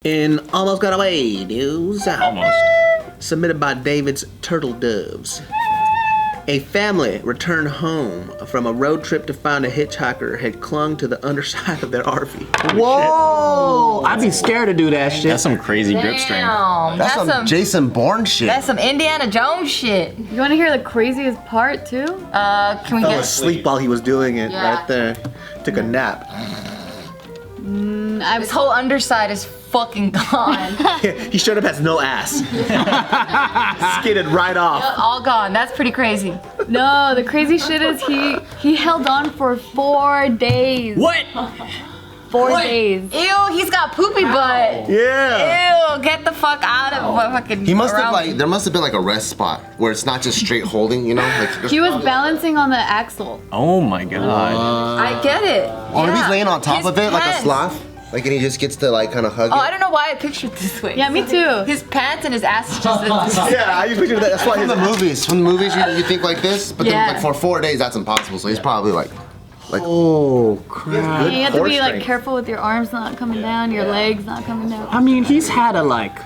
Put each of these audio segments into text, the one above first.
In Almost Got Away news, Almost. submitted by David's Turtle Doves. A family returned home from a road trip to find a hitchhiker had clung to the underside of their RV. Whoa! I'd be scared to do that shit. That's some crazy grip strength. That's some Jason Bourne shit. That's some Indiana Jones shit. You want to hear the craziest part too? Can we Fell get asleep while he was doing it Yeah. right there. Took a nap. this whole underside is fucking gone. He showed up as no ass. Skidded right off. All gone. That's pretty crazy. No, the crazy shit is he held on for 4 days. What? 4 days. Ew, he's got poopy butt. Yeah. Ew, get the fuck out of fucking. He must have around. there must have been like a rest spot where it's not just straight holding, you know? Like, He was balancing on the axle. Oh my god. I get it. or maybe he's laying on top His of it like a pants. sloth. Like, and he just gets to like kind of hug Oh, it. I don't know why I pictured this way. Yeah, me too. His pants and his ass is just. Yeah, I usually do that. That's why From the movies, you think like this, but Yeah. then like for 4 days that's impossible. So he's probably like Oh, crap. You have to core be like strength. careful with your arms not coming down, your legs not coming down. I mean, he's had to like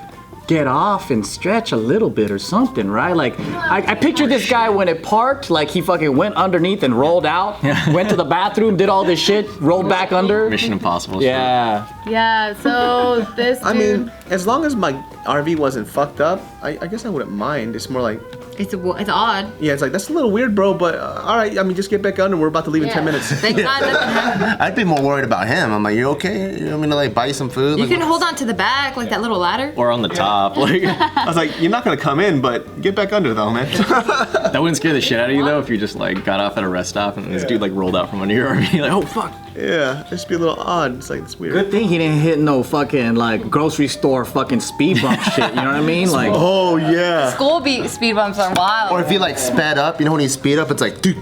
get off and stretch a little bit or something, right? Like, I picture this guy when it parked, like he fucking went underneath and rolled out, went to the bathroom, did all this shit, rolled back under. Mission Impossible. shit. Yeah. Yeah, so this dude. I mean, as long as my RV wasn't fucked up, I guess I wouldn't mind. It's more like, It's odd. yeah, it's like, that's a little weird, bro, but all right, I mean, just get back under. We're about to leave in 10 minutes. Thank God nothing happened. I'd be more worried about him. I'm like, you okay? You want me to like buy you some food? You Like, can hold on to the back like that little ladder. Or on the top. Like, I was like, you're not going to come in, but get back under, though, man. that wouldn't scare the shit out of you though if you just like got off at a rest stop and this dude like rolled out from under your RV. Like, oh fuck. Yeah, it'd just be a little odd. It's like, it's weird. Good thing he didn't hit no fucking like grocery store fucking speed bump shit, you know what I mean? Like, Oh, yeah. School speed bumps are wild. or if he like sped up, you know when you speed up, it's like, dude,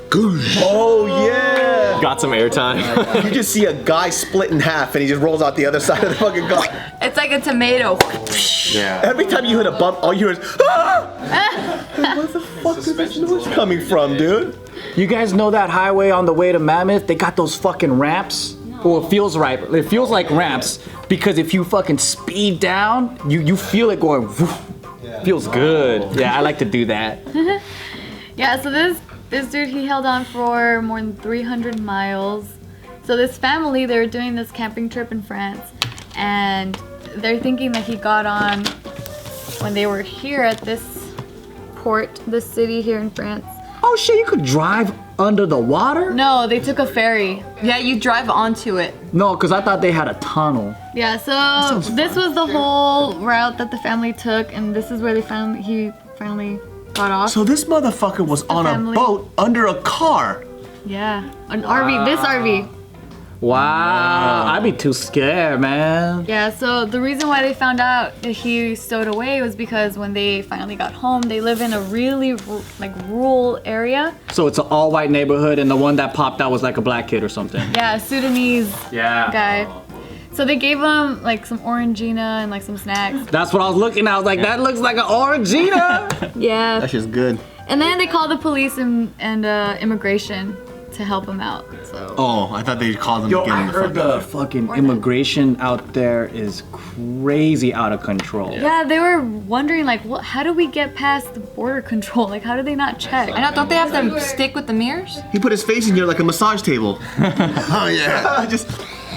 goosh. Oh, yeah. Got some airtime. You just see a guy split in half and he just rolls out the other side of the fucking car. It's like a tomato. Yeah. Every time you hit a bump, all you hear is, ah! Where the fuck is this noise coming from, dude? you guys know that highway on the way to Mammoth? They got those fucking ramps. Well, it feels right. It feels like ramps because if you fucking speed down, you feel it going. Woof. Feels good. Yeah, I like to do that. Yeah, so this dude, he held on for more than 300 miles. So this family, they were doing this camping trip in France, and they're thinking that he got on when they were here at this port, this city here in France. Oh shit, you could drive under the water? No, they took a ferry. Yeah, you drive onto it. No, because I thought they had a tunnel. Yeah, so this was the whole route that the family took, and this is where he finally got off. So this motherfucker was on a family. boat under a car. Yeah, an RV, this RV. Wow, I'd be too scared, man. Yeah, so the reason why they found out that he stowed away was because when they finally got home, they live in a really rural area. So it's an all-white neighborhood, and the one that popped out was like a black kid or something. Yeah, a Sudanese Yeah. guy. So they gave him like some Orangina and like some snacks. That's what I was looking at. I was like, that looks like an Orangina. Yeah. That's just good. And then they called the police and immigration to help him out. So Oh, I thought they called him Yo, to get I him the heard fuck the out. fucking immigration out there is crazy out of control. yeah, they were wondering like, how do we get past the border control? Like, how do they not check? I know, don't they have to stick with the mirrors? He put his face in here like a massage table. Oh yeah. Just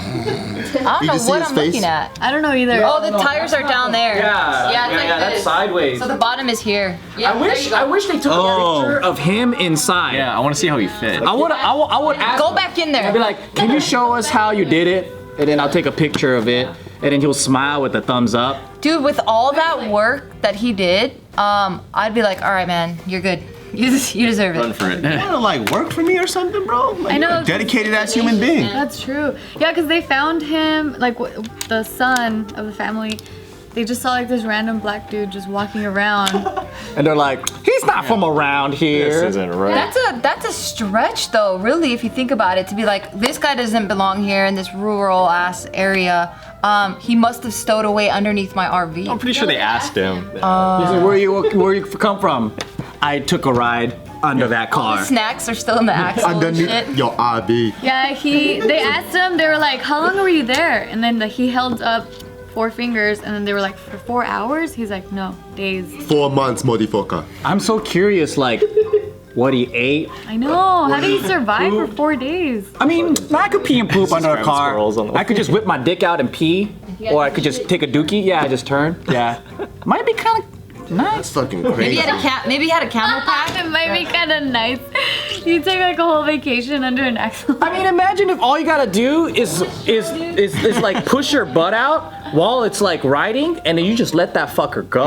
I don't know can see what his I'm face? looking at. I don't know either. Oh, the tires are down there. Yeah, it's like this. sideways. So the bottom is here. Yeah, I wish they took a picture of him inside. Yeah, I want to see how he fit. I would ask. Go back in there. I'd be like, can you show us how you did it? And then I'll take a picture of it, and then he'll smile with a thumbs up. Dude, with all that work that he did, I'd be like, all right, man, you're good. You deserve Run it. for it. you wanna like work for me or something, bro? Like, I know. you're a dedicated ass human being. That's true. Yeah, because they found him, like the son of the family, they just saw like this random black dude just walking around. And they're like, he's not from around here. This isn't right. That's a stretch though, really, if you think about it, to be like, this guy doesn't belong here in this rural ass area. He must have stowed away underneath my RV. I'm pretty sure they asked him. He said, where you come from? I took a ride under that car. The snacks are still in the axle and shit. Underneath your RV. Yeah, they asked him, they were like, how long were you there? And then he held up 4 fingers, and then they were like, for 4 hours? He's like, no, days. 4 months, motherfucker. I'm so curious, like, what he ate. I know. How did he survive for 4 days? I mean, I could pee and poop under a grabbing car. squirrels on the I could just whip my dick out and pee, or I could just take a dookie. Yeah, I just turn. Yeah, might be kind of That's nice. fucking Maybe crazy. he had a camel pack. It might be kind of nice. You take like a whole vacation under an axle. I mean, imagine if all you gotta do is like push your butt out while it's like riding, and then you just let that fucker go.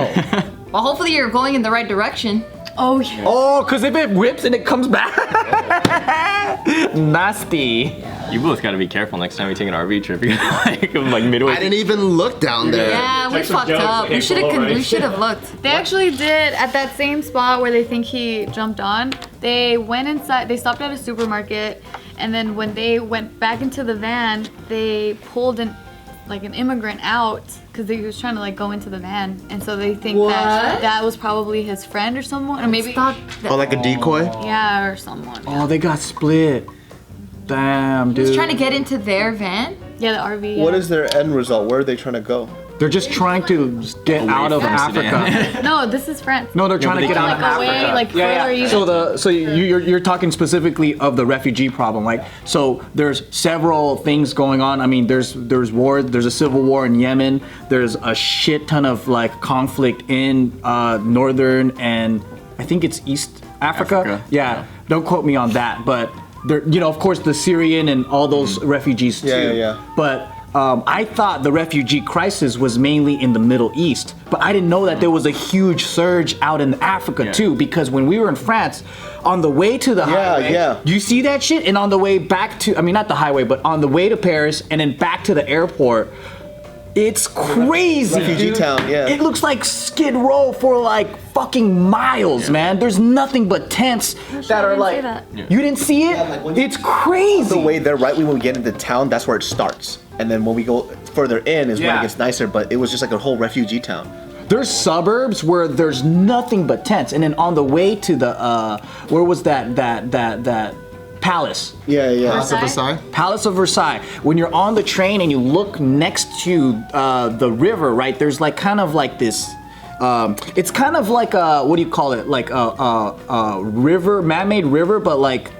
Well, hopefully you're going in the right direction. Oh yeah. Oh, cause if it whips and it comes back, nasty. You both got to be careful next time you take an RV trip. You're like midway. I didn't even look down there. Yeah, we fucked up. We should have looked. They actually did at that same spot where they think he jumped on. They went inside. They stopped at a supermarket, and then when they went back into the van, they pulled an immigrant out because he was trying to like go into the van, and so they think that was probably his friend or someone, or maybe Oh, like a decoy? yeah, or someone. Oh, they got split. Damn, dude. He's trying to get into their van. Yeah, the RV. What yeah. is their end result? Where are they trying to go? They're just trying to get out of from Africa. Sudan. No, this is France. No, they're trying to get out of Like away, Africa. like further east. So you're talking specifically of the refugee problem, like so. There's several things going on. I mean, there's war. There's a civil war in Yemen. There's a shit ton of like conflict in northern and I think it's East Africa. Yeah, don't quote me on that, but there, of course, the Syrian and all those refugees too. Yeah. But I thought the refugee crisis was mainly in the Middle East, but I didn't know that there was a huge surge out in Africa too. Because when we were in France, on the way to the highway, you see that shit, and on the way back to, I mean not the highway, but on the way to Paris and then back to the airport, it's crazy. Refugee dude. town, yeah. It looks like Skid Row for like fucking miles, man. There's nothing but tents that are didn't like. see that. You didn't see it? It's crazy. The way they're right when we get into town, that's where it starts. And then when we go further in is when it gets nicer, but it was just like a whole refugee town. There's suburbs where there's nothing but tents, and then on the way to the where was that palace? Yeah. House of Versailles? Palace of Versailles. When you're on the train and you look next to the river, right? There's like kind of like this. It's kind of like a, what do you call it? Like a river, man-made river, but like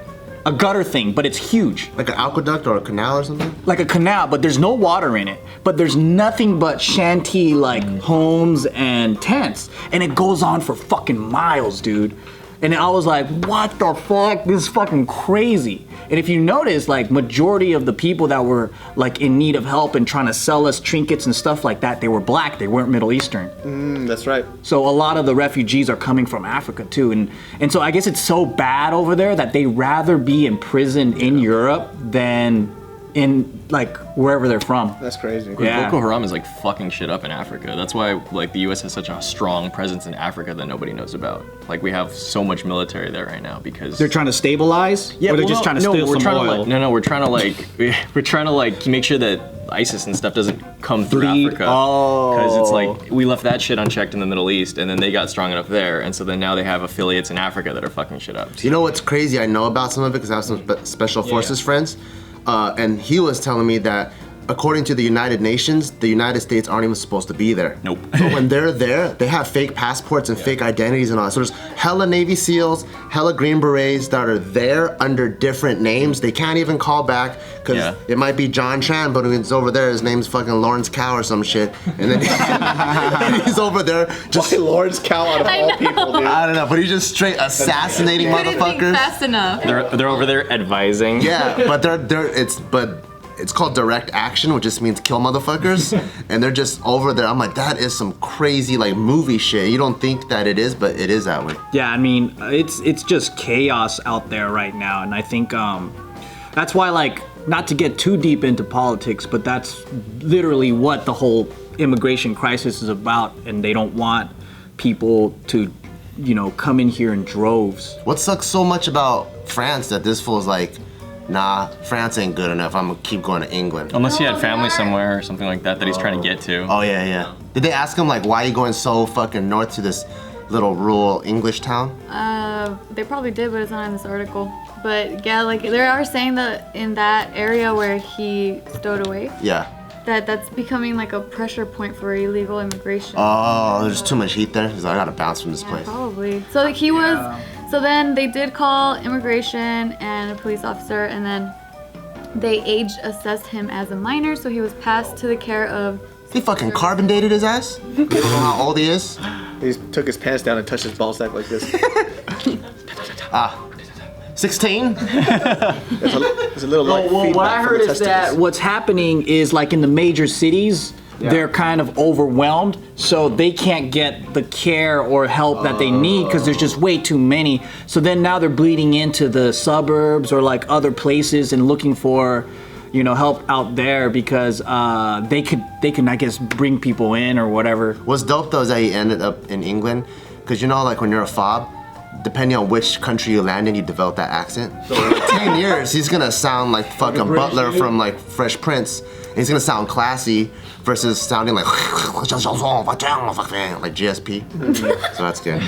a gutter thing, but it's huge. Like an aqueduct or a canal or something? Like a canal, but there's no water in it. But there's nothing but shanty like homes and tents. And it goes on for fucking miles, dude. And I was like, what the fuck? This is fucking crazy. And if you notice, like majority of the people that were like in need of help and trying to sell us trinkets and stuff like that, they were black, they weren't Middle Eastern. That's right. So a lot of the refugees are coming from Africa too. And so I guess it's so bad over there that they rather be imprisoned in Europe than in like wherever they're from. That's crazy. Yeah. Boko Haram is like fucking shit up in Africa. That's why like the U.S. has such a strong presence in Africa that nobody knows about. Like we have so much military there right now because They're trying to stabilize? Yeah, or they're well, just trying to no, steal we're some trying oil? To like, we're trying to like we're trying to like make sure that ISIS and stuff doesn't come through Bleed. Africa. Oh. Because it's like we left that shit unchecked in the Middle East, and then they got strong enough there, and so then now they have affiliates in Africa that are fucking shit up. You know what's crazy? I know about some of it because I have some special forces friends. And he was telling me that according to the United Nations, the United States aren't even supposed to be there. Nope. But when they're there, they have fake passports and fake identities and all that. So there's hella Navy SEALs, hella Green Berets that are there under different names. They can't even call back because it might be John Chan, but when it's over there, his name's fucking Lawrence Cow or some shit. And then he's over there just... Why Lawrence Cow out of all people, dude? I don't know, but he's just straight assassinating Couldn't think motherfuckers. fast enough. They're over there advising. Yeah, but it's called direct action, which just means kill motherfuckers, and they're just over there. I'm like, that is some crazy like movie shit. You don't think that it is, but it is that way. Yeah, I mean, it's just chaos out there right now, and I think that's why, like, not to get too deep into politics, but that's literally what the whole immigration crisis is about, and they don't want people to, come in here in droves. What sucks so much about France that this fool's like, nah, France ain't good enough. I'm gonna keep going to England. Unless he had family somewhere or something like that he's trying to get to. Oh yeah. Did they ask him like, why are you going so fucking north to this little rural English town? They probably did, but it's not in this article. But yeah, like they are saying that in that area where he stowed away, Yeah. that's becoming like a pressure point for illegal immigration. Oh, there's too much heat there. He's like, I gotta bounce from this Yeah, place. probably. So like he was. So then they did call immigration and a police officer, and then they age assessed him as a minor, so he was passed to the care of. He fucking carbon dated his ass? You don't know how old he is? He took his pants down and touched his ball sack like this. 16? It's a little like Well, what feedback I from heard the is that testicles. what's happening is like in the major cities, they're kind of overwhelmed, so they can't get the care or help that they need because there's just way too many. So then now they're bleeding into the suburbs or like other places and looking for, help out there because they can I guess bring people in or whatever. What's dope though is that he ended up in England, because like when you're a fob, depending on which country you land in, you develop that accent. So in like 10 years, he's gonna sound like fucking Butler from like Fresh Prince. And he's gonna sound classy versus sounding like GSP. So that's good.